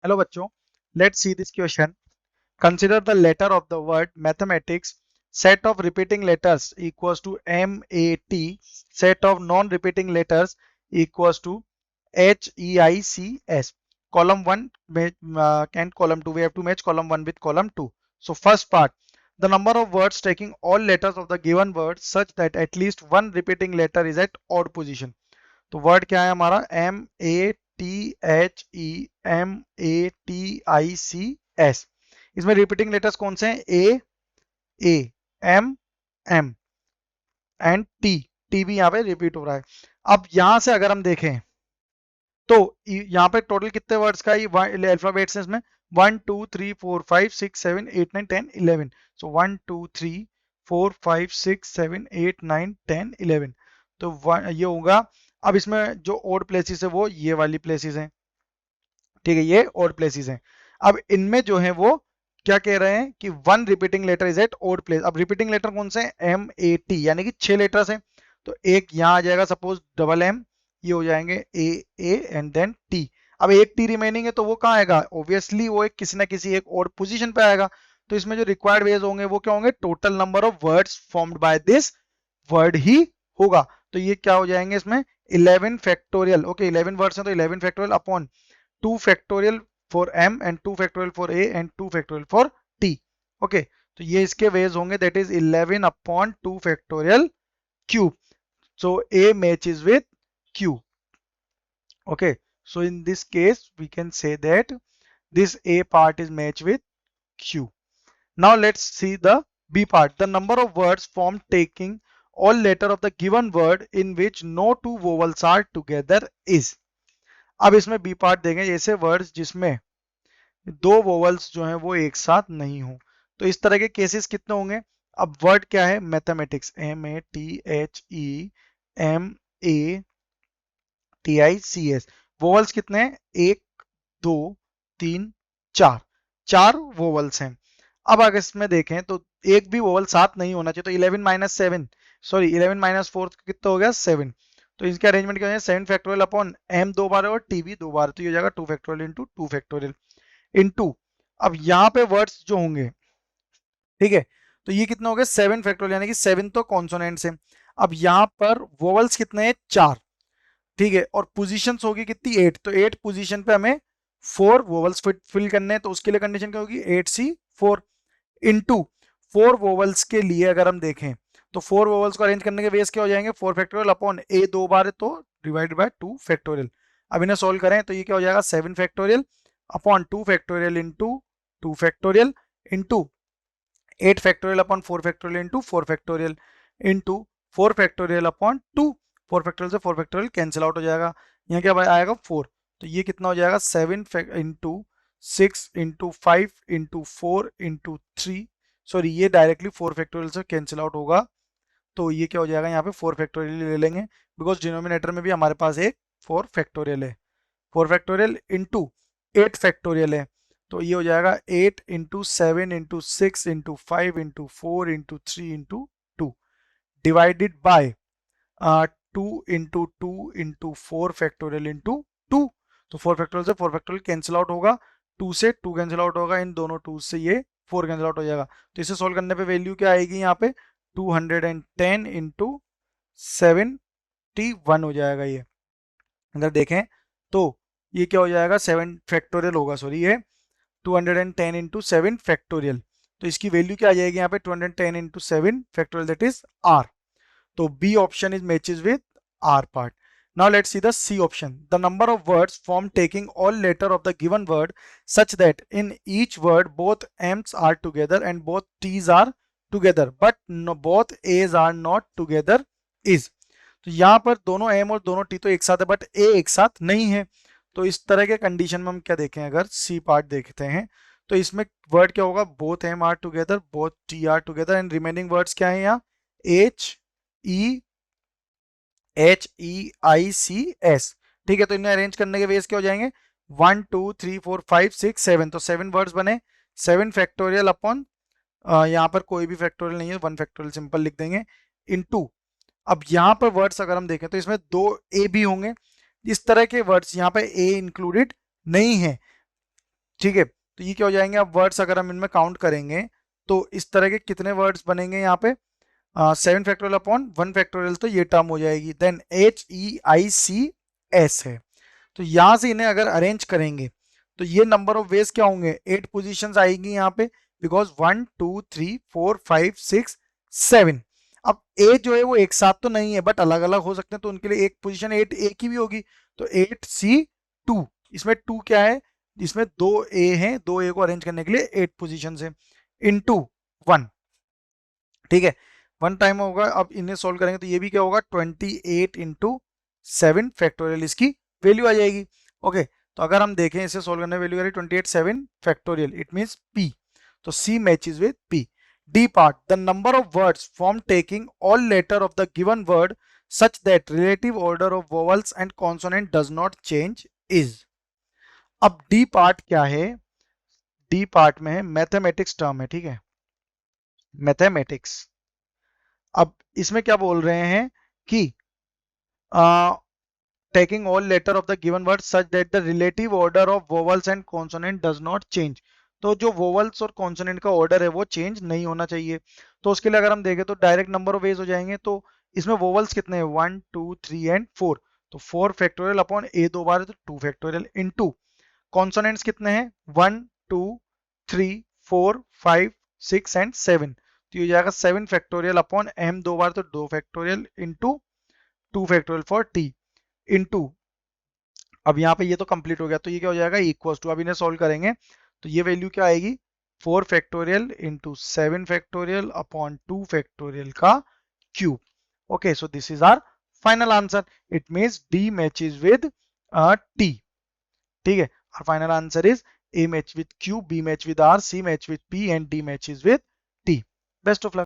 Hello बच्चों, let's see this question. Consider the letter of the word mathematics. Set of repeating letters equals to MAT. Set of non-repeating letters equals to HEICS. Column 1 and column 2. We have to match column 1 with column 2. So first part, the number of words taking all letters of the given word such that at least one repeating letter is at odd position. तो word क्या है हमारा MATHEMATICS. इसमें repeating letters कौन से हैं A, M, M and T भी यहाँ पे रिपीट हो रहा है. अब यहां से अगर हम देखें तो यहाँ पे टोटल कितने वर्ड्स का अल्फाबेट्स हैं इसमें 1 2 3 4 5 6 7 8 9 10 11. सो 1 2 3 4 5 6 7 8 9 10 11. तो ये होगा. अब इसमें जो ओड प्लेसेस है वो ये वाली प्लेसेस हैं. ठीक है, ये ओड प्लेसेस हैं. अब इनमें जो है वो क्या कह रहे हैं कि one repeating letter is at odd place. अब रिपीटिंग लेटर कौन से हैं MAT, यानी कि 6 लेटर्स हैं. तो एक यहाँ आ जाएगा सपोज डबल M, ये हो जाएंगे A एंड देन T. अब एक T रिमेनिंग है तो वो कहाँ आएगा, ऑब्वियसली वो एक किसी ना किसी एक और पोजीशन पे आएगा. तो इसमें जो रिक्वायर्ड वेज होंगे वो क्या होंगे, total number of words formed by this word ही होगा. तो ये क्या हो जाएंगे इसमें 11 फैक्टोरियल. ओके, 11 वर्ड्स हैं तो 11 factorial upon 2 factorial for M and 2 factorial for A and 2 factorial for T. Okay, तो ये इसके वेज होंगे, that is 11 upon 2 factorial cube. So A matches with Q. Okay, so in this case we can say that this A part is matched with Q. Now let's see the B part. The number of words formed taking all letter of the given word in which no two vowels are together is. अब इसमें B part देंगे ऐसे words जिसमें दो vowels जो हैं वो एक साथ नहीं हो. तो इस तरह के केसेस कितने होंगे. अब वर्ड क्या है, मैथमेटिक्स, MATHEMATICS. वोवल्स कितने हैं, 1 2 3 4, 4 वोवल्स हैं. अब अगर इसमें देखें तो एक भी वोवल साथ नहीं होना चाहिए. तो 11 माइनस 7, सॉरी 11 माइनस 4 कितना हो गया 7. तो इसका अरेंजमेंट क्या हो जाएगा 7 फैक्टोरियल अपॉन M 2 बार और T भी 2 बार. तो ये हो जाएगा 2 फैक्टोरियल इंटू 2 फैक्टोरियल इंटू. अब यहाँ पे वर्ड्स जो होंगे, ठीक है, तो ये कितना हो गया 7 फैक्टोरियल, यानी कि 7 तो कॉन्सोनेंट्स हैं. अब यहाँ पर वोवल्स कितने हैं 4. ठीक है, और पोजीशंस होगी कितनी 8. तो 8 पोजीशन पे हमें 4 वोवल्स फिल करने हैं. तो उसके लिए कंडीशन क्या होगी 8C4 इंटू 4 वोवल्स के लिए अगर हम देखें तो 4 वोवल्स को अरेंज करने के वेज क्या हो जाएंगे 4 फैक्टोरियल अपॉन A 2 बार है तो डिवाइडेड बाय 2 फैक्टोरियल. अब इन्हें सोल्व करें तो ये क्या हो जाएगा 7 factorial upon 2 factorial into 2 factorial into 8 factorial upon 4 factorial into 4 factorial into 4 factorial upon 2. 4 factorial से 4 फैक्टोरियल कैंसिल आउट हो जाएगा. यहाँ क्या आएगा 4. तो ये कितना हो जाएगा 7 into 6 into 5 into 4 into 3, sorry ये डायरेक्टली 4 फैक्टोरियल से कैंसिल आउट होगा. तो ये क्या हो जाएगा यहाँ पे 4 फैक्टोरियल ले लेंगे बिकॉज डिनोमिनेटर में भी हमारे पास एक 4 फैक्टोरियल है. 4 फैक्टोरियल इंटू 8 फैक्टोरियल है. तो ये हो जाएगा 8 into 7 into 6 into 5 into 4 into 3 into 2 divided by 2 into 2 into 4 factorial into 2. तो 4 फैक्टोरियल से 4 फैक्टोरियल कैंसिल आउट होगा, 2 से 2 कैंसिल आउट होगा, इन दोनों 2 से ये 4 कैंसिल आउट हो जाएगा. तो इसे सोल्व करने पे वैल्यू क्या आएगी यहाँ पे 210 इंटू 71 हो जाएगा. ये अगर देखें तो ये क्या हो जाएगा 7 फैक्टोरियल होगा, सॉरी ये 210 इंटू 7 फैक्टोरियल. तो इसकी वैल्यू क्या आ जाएगी यहाँ पे 210 into 7 factorial, that is R. तो B option is matches with R part. Now let's see the C option. The number of words formed taking all letter of the given word such that in each word both M's are together and both T's are together but no, both A's are not together is. तो यहाँ पर दोनों M और दोनों T तो एक साथ है बट A एक साथ नहीं है. तो इस तरह के कंडीशन में हम क्या देखें, अगर C पार्ट देखते हैं तो इसमें वर्ड क्या होगा both M are together both T are together and remaining words क्या है यहाँ HEICS. ठीक है, तो इन्हें अरेंज करने के वेज क्या हो जाएंगे 1 2 3 4 5 6 7. तो 7 वर्ड्स बने 7 फैक्टोरियल अपॉन यहाँ पर कोई भी फैक्टोरियल नहीं है 1 फैक्टोरियल सिंपल लिख देंगे इनटू. अब यहाँ पर वर्ड्स अगर हम देखें तो इसमें 2 A भी होंगे. इस तरह के वर्ड्स यहाँ पे A इंक्लूडेड नहीं है. ठीक है, तो ये क्या हो जाएंगे, अब वर्ड्स अगर हम इनमें काउंट करेंगे तो इस तरह के कितने वर्ड्स बनेंगे यहाँ पे, 7 फैक्टोरियल अपॉन 1 फैक्टोरियल, तो ये टर्म हो जाएगी। देन HEICS है, तो यहां से इन्हें अगर अरेंज करेंगे तो ये नंबर ऑफ वेज क्या होंगे, 8 पोजीशंस आएगी यहाँ पे, बिकॉज 1 2 3 4 5 6 7। अब ए जो है वो एक साथ तो नहीं है बट अलग अलग हो सकते हैं, तो उनके लिए एक पोजीशन एट ए की भी होगी, तो 8C2, इसमें टू क्या है, इसमें दो ए हैं, दो ए को अरेंज करने के लिए 8 पोजीशन है, इनटू 1। ठीक है, 1 टाइम होगा, अब इन्हें सोल्व करेंगे तो ये भी क्या होगा, 28 इंटू 7 फैक्टोरियल, इसकी वैल्यू आ जाएगी। ओके, तो अगर हम देखें इसे सोल्व करने वैल्यू आ रही 28 7 फैक्टोरियल, इट मीन्स पी, तो C matches with P. D part, the number of words from taking all letter of the given word such that relative order of vowels and consonant does not change is। अब D part क्या है, D part में है mathematics term है, ठीक है, mathematics. अब इसमें क्या बोल रहे हैं कि taking all letter of the given word such that the relative order of vowels and consonant does not change। तो जो vowels और consonant का order है वो change नहीं होना चाहिए। तो उसके लिए अगर हम देखें तो डायरेक्ट नंबर ऑफ वेज हो जाएंगे, तो इसमें vowels कितने हैं, 1 2 3 एंड 4, तो 4 फैक्टोरियल अपॉन ए दो बार है तो 2 फैक्टोरियल, इनटू कॉन्सोनेंट्स कितने हैं, 1 2 3 4 5 6 एंड 7, तो ये हो जाएगा 7 फैक्टोरियल अपॉन एम दो बार तो 2 factorial, into 2 factorial for T, into, अब यहाँ पे ये तो कंप्लीट हो गया, तो ये क्या हो जाएगा, इक्वल टू, अब इन्हें सोल्व करेंगे तो ये वैल्यू क्या आएगी, 4 factorial into 7 factorial upon 2 factorial का cube. Okay, so this is our final answer, it means D matches with T. ठीक है, our final answer is A match with Q, B match with R, C match with P and D matches with T। Best of luck।